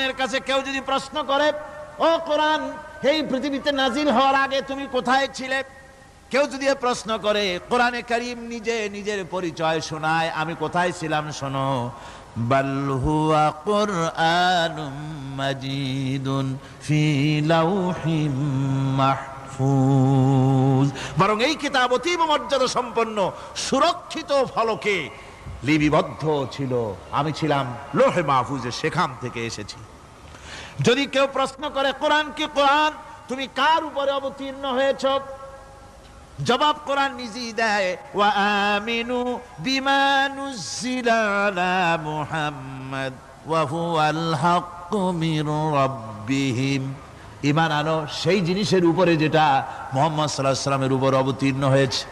কোরআনের কাছে কেউ যদি প্রশ্ন করে, ও কোরআন, এই পৃথিবীতে নাজিল হওয়ার আগে তুমি কোথায় ছিলে? কেউ যদি প্রশ্ন করে, কোরআনে কারীম নিজে নিজের পরিচয় শোনায়, আমি কোথায় ছিলাম শোনো। বাল হুয়া কুরআনুম মাজিদুন ফি লাউহিম মাহফুজ, বরং এই কিতাব অতীব মর্যাদা সম্পন্ন সুরক্ষিত ফলকে লিপিবদ্ধ ছিল, আমি ছিলাম লৌহে মাহফুজে, সেখান থেকে এসেছি। যদি কেউ প্রশ্ন করে, কোরআন কি কোরআন, তুমি কার উপরে অবতীর্ণ হয়েছ? জবাব কোরআন নিজেই দেয়, ওয়া আমিনু বিমা নুজিলা আলা মুহাম্মাদ ওয়া হুয়াল হাক্কু মির রাব্বিহিম, ঈমান আনো সেই জিনিসের উপরে যেটা মুহাম্মদ সাল্লাল্লাহু আলাইহি ওয়াসাল্লামের উপর অবতীর্ণ হয়েছে।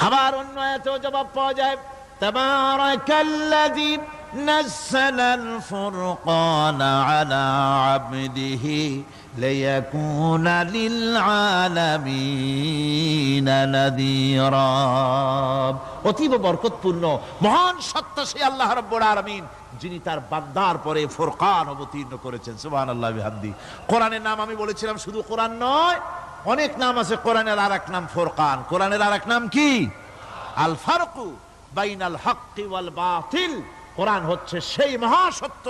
আবার অন্য আয়াতেও জবাব পাওয়া যায়, তাবারাকাল্লাযী নাযালাল ফুরকানা আলা আবদিহি লিয়াকুনা লিল আলামিনা নাযীরা। অতীব বরকতপূর্ণ মহান সত্তা সেই আল্লাহ রাব্বুল আলামিন, যিনি তার বান্দার পরে ফুরকান অবতীর্ণ করেছেন। সুবহানাল্লাহি ওয়া বিহামদিহি। কোরআনের নাম আমি বলেছিলাম শুধু কোরআন নয়, অনেক নাম আছে। কোরআনের আরেক নাম ফুরকান। কোরআনের আরেক নাম কি? আল ফারকু বাইনাল হাক্কি ওয়াল বাতিল। কোরআন হচ্ছে সেই মহাসত্য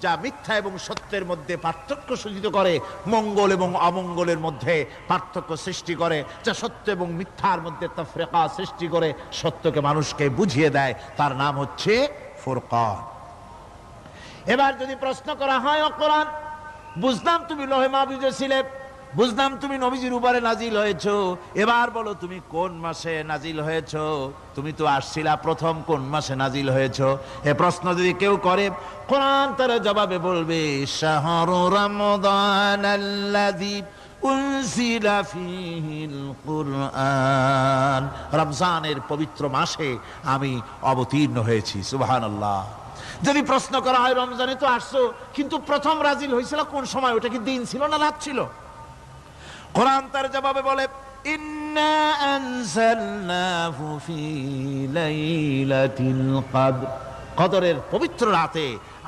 যা মিথ্যা এবং সত্যের মধ্যে পার্থক্য সূচিত করে, মঙ্গল এবং অমঙ্গলের মধ্যে পার্থক্য সৃষ্টি করে, যা সত্য এবং মিথ্যার মধ্যে তাফরিকা সৃষ্টি করে, সত্যকে মানুষকে বুঝিয়ে দেয়। তার নাম হচ্ছে ফুরকান। এবার যদি প্রশ্ন করা হয়, ও কোরআন, বুঝলাম তুমি লৌহে মাহফুজে ছিলে, বুঝলাম তুমি নবীজির উপরে নাজিল হয়েছো, এবার বলো তুমি কোন মাসে নাজিল হয়েছো? তুমি তো আসছিলা প্রথম কোন মাসে নাজিল হয়েছো? এ প্রশ্ন যদি কেউ করে, কোরআন তার জবাবে বলবে, শাহরু রমাদানাল্লাযী উনজিলা ফীহিল কুরআন, রমজানের পবিত্র মাসে আমি অবতীর্ণ হয়েছি। সুবহানাল্লাহ। যদি প্রশ্ন করা হয়, রমজানে তো আসছো, কিন্তু প্রথম নাজিল হয়েছিল কোন সময়? ওটা কি দিন ছিল না রাত ছিল? কোরআন তার জবাবে বলে, ইন্না আনজালনাহু ফি লাইলাতিল কদর, কদরের পবিত্র রাতে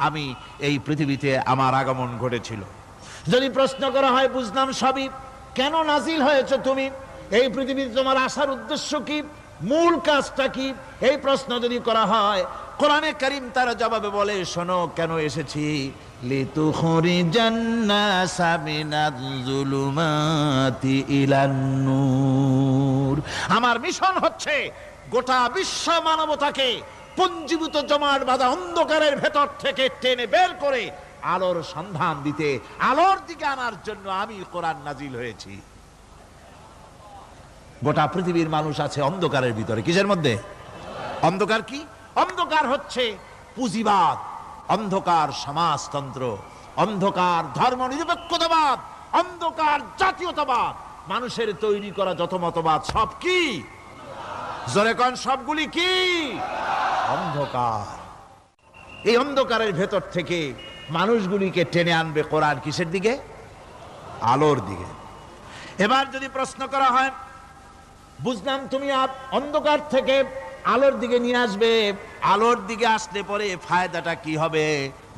আমি এই পৃথিবীতে আমার আগমন ঘটেছিল। যদি প্রশ্ন করা হয়, বুঝলাম সবই, কেন নাজিল হয়েছে তুমি? এই পৃথিবীতে তোমার আসার উদ্দেশ্য কি? মূল কাজটা কি? এই প্রশ্ন যদি করা হয়, কোরআনে কারীম তার জবাবে বলে, শোনো কেন এসেছি। লিতুখরিজান নাসা মিনাজ যুলুমাতি ইলান নূর, আমার মিশন হচ্ছে গোটা বিশ্ব মানবতাকে পুঞ্জীভূত জমাট বাঁধা অন্ধকারের ভেতর থেকে টেনে বের করে আলোর সন্ধান দিতে, আলোর দিকে আনার জন্য আমি কোরআন নাজিল হয়েছি। গোটা পৃথিবীর মানুষ আছে অন্ধকারের ভিতরে। কিসের মধ্যে? অন্ধকার কি? অন্ধকার হচ্ছে পুঁজিবাদ, অন্ধকার সমাজতন্ত্র, অন্ধকার ধর্ম নিরপেক্ষতাবাদ, অন্ধকার জাতীয়তাবাদ। মানুষের তৈরি করা যত মতবাদ সব কি? জোরে কোন, সবগুলি কি? অন্ধকার। এই অন্ধকারের ভেতর থেকে মানুষগুলিকে টেনে আনবে কোরআন কিসের দিকে? আলোর দিকে। এবার যদি প্রশ্ন করা হয়, বুঝলাম তুমি অন্ধকার থেকে আলোর দিকে নিয়ে আসবে, আলোর দিকে আসলে পরে ফায়দাটা কি হবে?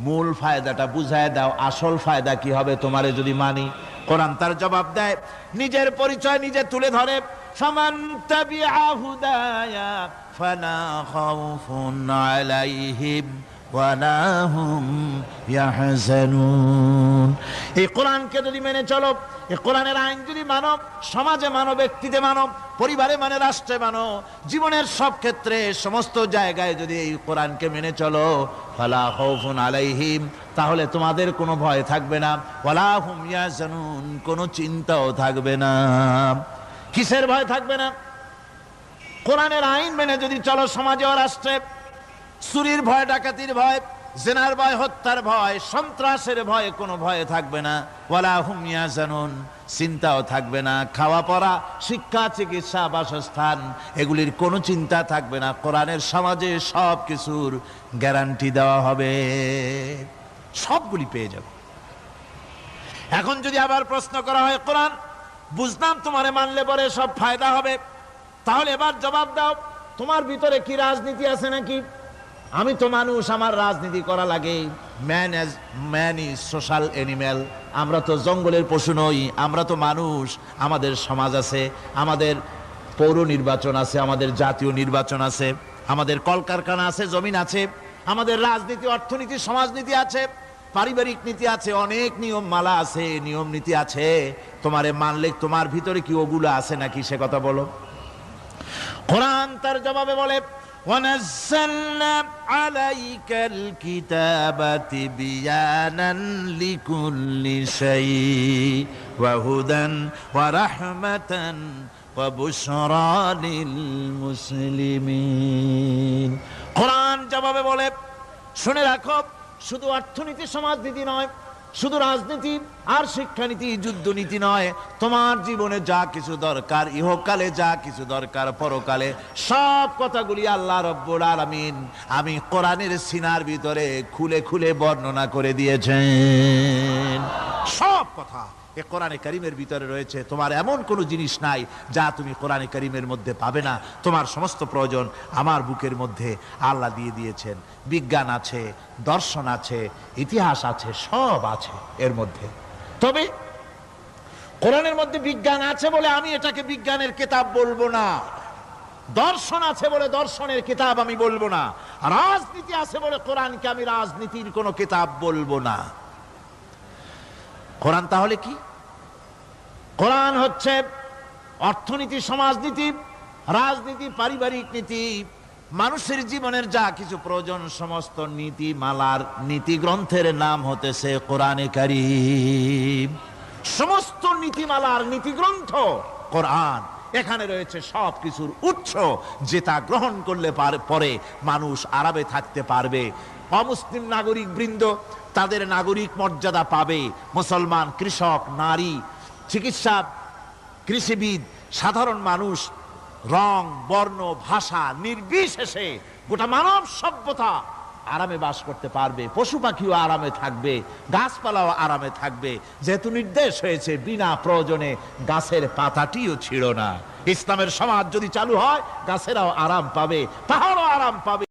মূল ফায়দাটা বুঝায় দাও, আসল ফায়দা কি হবে তোমারে যদি মানি? কোরআন তার জবাব দেয়, নিজের পরিচয় নিজে তুলে ধরে, ফামান তাবিআ হুদায়া ফালা খাউফুন আলাইহিম ওয়ালা হুম ইয়াহজানুন। এই কোরআনকে যদি মেনে চলো, এই কোরআনের আইন যদি মানো, সমাজে মানো, ব্যক্তিতে মানো, পরিবারে মানে, রাষ্ট্রে মানো, জীবনের সব ক্ষেত্রে সমস্ত জায়গায় যদি এই কোরআনকে মেনে চলো, ফালা খাউফুন আলাইহিম, তাহলে তোমাদের কোনো ভয় থাকবে না, ওয়ালা হুম ইয়াহজানুন, কোনো চিন্তাও থাকবে না। কিসের ভয় থাকবে না? কোরআনের আইন মেনে যদি চলো সমাজে ও রাষ্ট্রে, চুরির ভয়, ডাকাতির ভয়, জিনার ভয়, হত্যার ভয়, সন্ত্রাসের ভয়, কোনো ভয় থাকবে না। ওয়ালা হুম ইয়াহজানুন, চিন্তাও থাকবে না। খাওয়া পড়া, শিক্ষা, চিকিৎসা, বাসস্থান, এগুলির কোনো চিন্তা থাকবে না। কোরআনের সমাজে সব কিছুর গ্যারান্টি দেওয়া হবে, সবগুলি পেয়ে যাবে। এখন যদি আবার প্রশ্ন করা হয়, কোরআন বুঝলাম তোমারে মানলে পরে সব ফায়দা হবে, তাহলে এবার জবাব দাও, তোমার ভিতরে কি রাজনীতি আছে নাকি? আমি তো মানুষ, আমার রাজনীতি করা লাগে। Man is social animal. আমরা তো জঙ্গলের পশু নই, আমরা তো মানুষ। আমাদের সমাজ আছে, আমাদের পৌর নির্বাচন আছে, আমাদের জাতীয় নির্বাচন আছে, আমাদের কলকারখানা আছে, জমিন আছে, আমাদের রাজনীতি, অর্থনীতি, সমাজনীতি আছে, পারিবারিক নীতি আছে, অনেক নিয়ম মালা আছে, নিয়ম নীতি আছে। তোমারে মানলে তোমার ভিতরে কি ওগুলো আছে নাকি সে কথা বলো। কোরআন তার জবাবে বলে, وَنَزَّلْنَا عَلَيْكَ الْكِتَابَ تِبْيَانًا لِكُلِّ شَيْءٍ وَهُدًى وَرَحْمَةً وَبُشْرَى لِلْمُسْلِمِينَ। কোরআন জবাবে বলে, শুনে রাখো, শুধু অর্থনীতি সমাজনীতি নয়, শুধু রাজনীতি আর শিক্ষানীতি যুদ্ধনীতি নয়, তোমার জীবনে যা কিছু দরকার, ইহকালে যা কিছু দরকার, পরকালে সব কথাগুলি আল্লাহ রব্বুল আলামিন আমি কোরআনের সিনার ভিতরে খুলে খুলে বর্ণনা করে দিয়েছেন। সব কথা এ কোরআনে কারীমের ভিতরে রয়েছে। তোমার এমন কোনো জিনিস নাই যা তুমি কোরআনে কারীমের মধ্যে পাবে না। তোমার সমস্ত প্রয়োজন আমার বুকের মধ্যে আল্লাহ দিয়ে দিয়েছেন। বিজ্ঞান আছে, দর্শন আছে, ইতিহাস আছে, সব আছে এর মধ্যে। তবে কোরআনের মধ্যে বিজ্ঞান আছে বলে আমি এটাকে বিজ্ঞানের কিতাব বলবো না, দর্শন আছে বলে দর্শনের কিতাব আমি বলবো না, রাজনীতি আছে বলে কোরআনকে আমি রাজনীতির কোনো কিতাব বলবো না। কোরআন তাহলে কি? কোরআন হচ্ছে অর্থনীতি, সমাজনীতি, রাজনীতি, পারিবারিক নীতি, মানুষের জীবনের যা কিছু প্রয়োজন, সমস্ত নীতি মালার নীতি গ্রন্থের নাম হতেছে কোরআনে কারীম। সমস্ত নীতিমালার নীতি গ্রন্থ কোরআন। এখানে রয়েছে সব কিছুর উৎস, যেটা গ্রহণ করলে পরে মানুষ আরামে থাকতে পারবে। অমুসলিম নাগরিক বৃন্দ তাদের নাগরিক মর্যাদা পাবে। মুসলমান, কৃষক, নারী, চিকিৎসা, কৃষিবিদ, সাধারণ মানুষ, রং, বর্ণ, ভাষা নির্বিশেষে গোটা মানব সভ্যতা আরামে বাস করতে পারবে। পশু পাখিও আরামে থাকবে, গাছপালাও আরামে থাকবে, যেহেতু নির্দেশ হয়েছে বিনা প্রয়োজনে গাছের পাতাটিও ছিঁড়ো না। ইসলামের সমাজ যদি চালু হয়, গাছেরাও আরাম পাবে, পাহাড়ও আরাম পাবে।